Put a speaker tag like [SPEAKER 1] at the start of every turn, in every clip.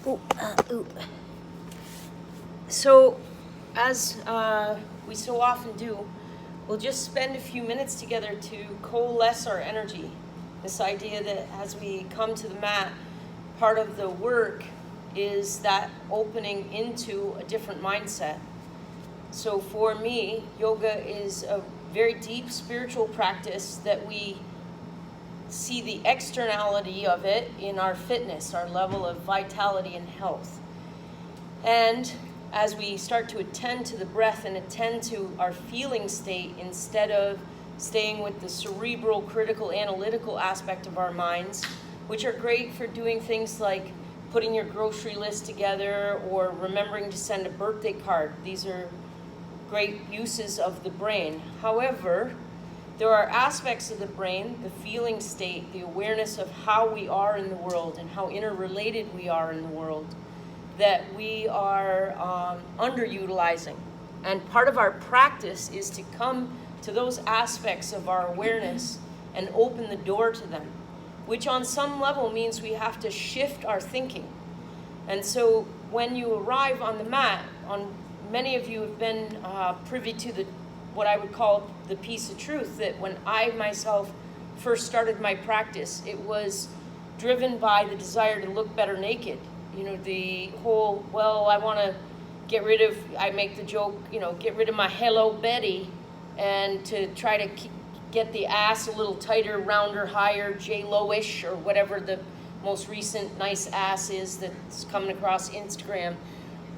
[SPEAKER 1] Ooh. So, as we so often do, we'll just spend a few minutes together to coalesce our energy. This idea that as we come to the mat, part of the work is that opening into a different mindset. So for me, yoga is a very deep spiritual practice that we see the externality of it in our fitness, our level of vitality and health. And as we start to attend to the breath and attend to our feeling state instead of staying with the cerebral, critical, analytical aspect of our minds, which are great for doing things like putting your grocery list together or remembering to send a birthday card. These are great uses of the brain. However, there are aspects of the brain, the feeling state, the awareness of how we are in the world and how interrelated we are in the world, that we are underutilizing. And part of our practice is to come to those aspects of our awareness and open the door to them, which on some level means we have to shift our thinking. And so when you arrive on the mat, many of you have been privy to what I would call the piece of truth, that when I myself first started my practice, it was driven by the desire to look better naked. You know, the whole, I want to I make the joke, get rid of my Hello Betty, and to try to get the ass a little tighter, rounder, higher, J-Lo-ish, or whatever the most recent nice ass is that's coming across Instagram.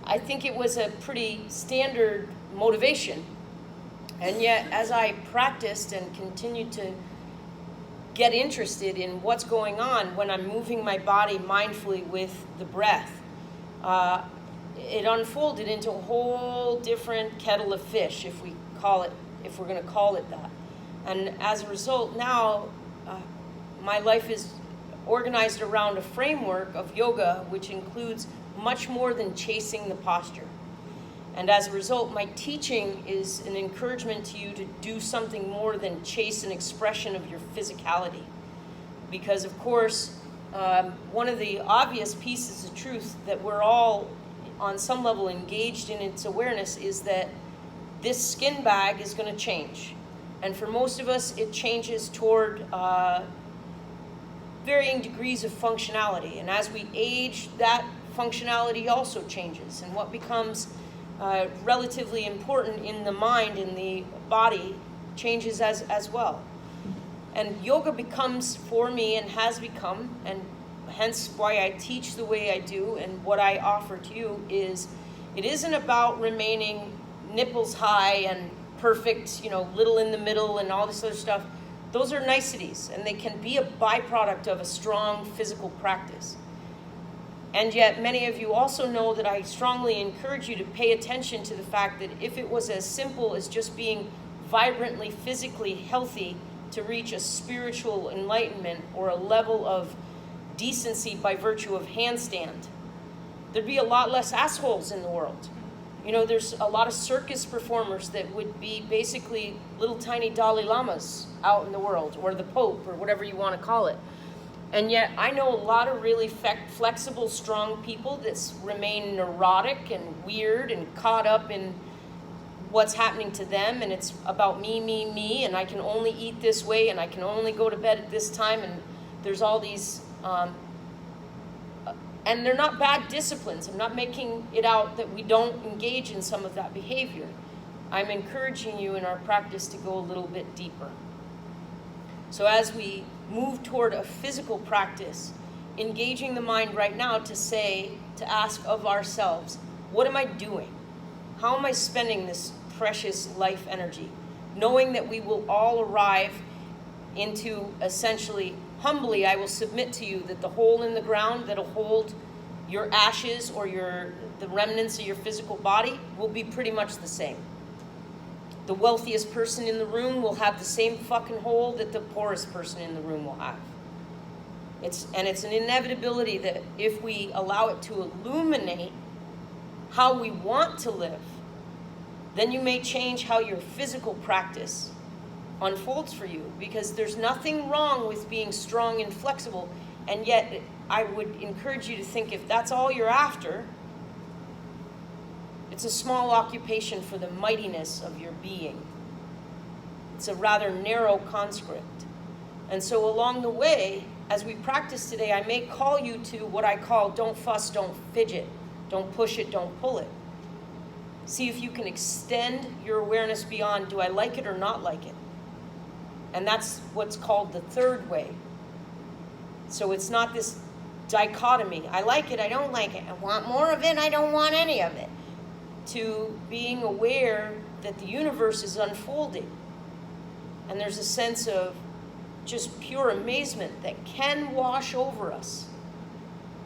[SPEAKER 1] I think it was a pretty standard motivation. And yet, as I practiced and continued to get interested in what's going on when I'm moving my body mindfully with the breath, it unfolded into a whole different kettle of fish, if we're going to call it that. And as a result, now my life is organized around a framework of yoga, which includes much more than chasing the posture. And as a result, my teaching is an encouragement to you to do something more than chase an expression of your physicality. Because, of course, one of the obvious pieces of truth that we're all, on some level, engaged in its awareness is that this skin bag is going to change. And for most of us, it changes toward varying degrees of functionality. And as we age, that functionality also changes. And what becomes relatively important in the mind and the body changes as well. And yoga becomes, for me, and has become, and hence why I teach the way I do, and what I offer to you is, it isn't about remaining nipples high and perfect, little in the middle and all this other stuff. Those are niceties, and they can be a byproduct of a strong physical practice. And yet many of you also know that I strongly encourage you to pay attention to the fact that if it was as simple as just being vibrantly, physically healthy to reach a spiritual enlightenment or a level of decency by virtue of handstand, there'd be a lot less assholes in the world. There's a lot of circus performers that would be basically little tiny Dalai Lamas out in the world, or the Pope, or whatever you want to call it. And yet I know a lot of really flexible, strong people that remain neurotic and weird and caught up in what's happening to them, and it's about me, and I can only eat this way, and I can only go to bed at this time, and there's all these, and they're not bad disciplines. I'm not making it out that we don't engage in some of that behavior. I'm encouraging you in our practice to go a little bit deeper. So as we move toward a physical practice, engaging the mind right now to ask of ourselves, what am I doing? How am I spending this precious life energy? Knowing that we will all arrive into essentially, humbly, I will submit to you that the hole in the ground that'll hold your ashes or the remnants of your physical body will be pretty much the same. The wealthiest person in the room will have the same fucking hole that the poorest person in the room will have. It's an inevitability that if we allow it to illuminate how we want to live, then you may change how your physical practice unfolds for you, because there's nothing wrong with being strong and flexible. And yet, I would encourage you to think if that's all you're after, it's a small occupation for the mightiness of your being. It's a rather narrow conscript. And so along the way, as we practice today, I may call you to what I call don't fuss, don't fidget, don't push it, don't pull it. See if you can extend your awareness beyond, do I like it or not like it? And that's what's called the third way. So it's not this dichotomy. I like it, I don't like it. I want more of it, I don't want any of it. To being aware that the universe is unfolding. And there's a sense of just pure amazement that can wash over us.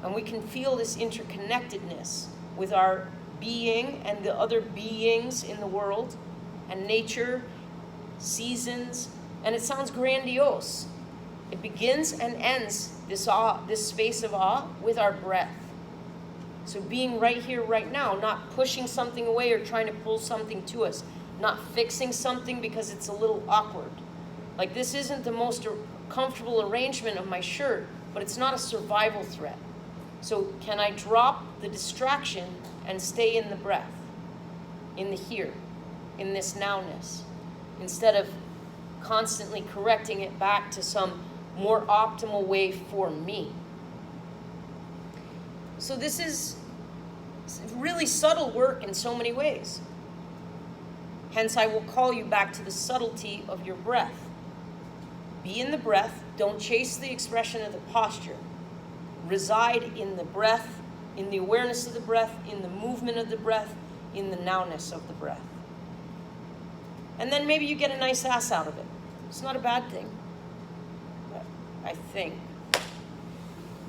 [SPEAKER 1] And we can feel this interconnectedness with our being and the other beings in the world, and nature, seasons, and it sounds grandiose. It begins and ends this awe, this space of awe, with our breath. So being right here, right now, not pushing something away or trying to pull something to us, not fixing something because it's a little awkward. Like, this isn't the most comfortable arrangement of my shirt, but it's not a survival threat. So can I drop the distraction and stay in the breath, in the here, in this nowness, instead of constantly correcting it back to some more optimal way for me? So this is really subtle work in so many ways. Hence, I will call you back to the subtlety of your breath. Be in the breath. Don't chase the expression of the posture. Reside in the breath, in the awareness of the breath, in the movement of the breath, in the nowness of the breath. And then maybe you get a nice ass out of it. It's not a bad thing, I think.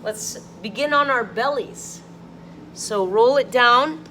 [SPEAKER 1] Let's begin on our bellies. So roll it down.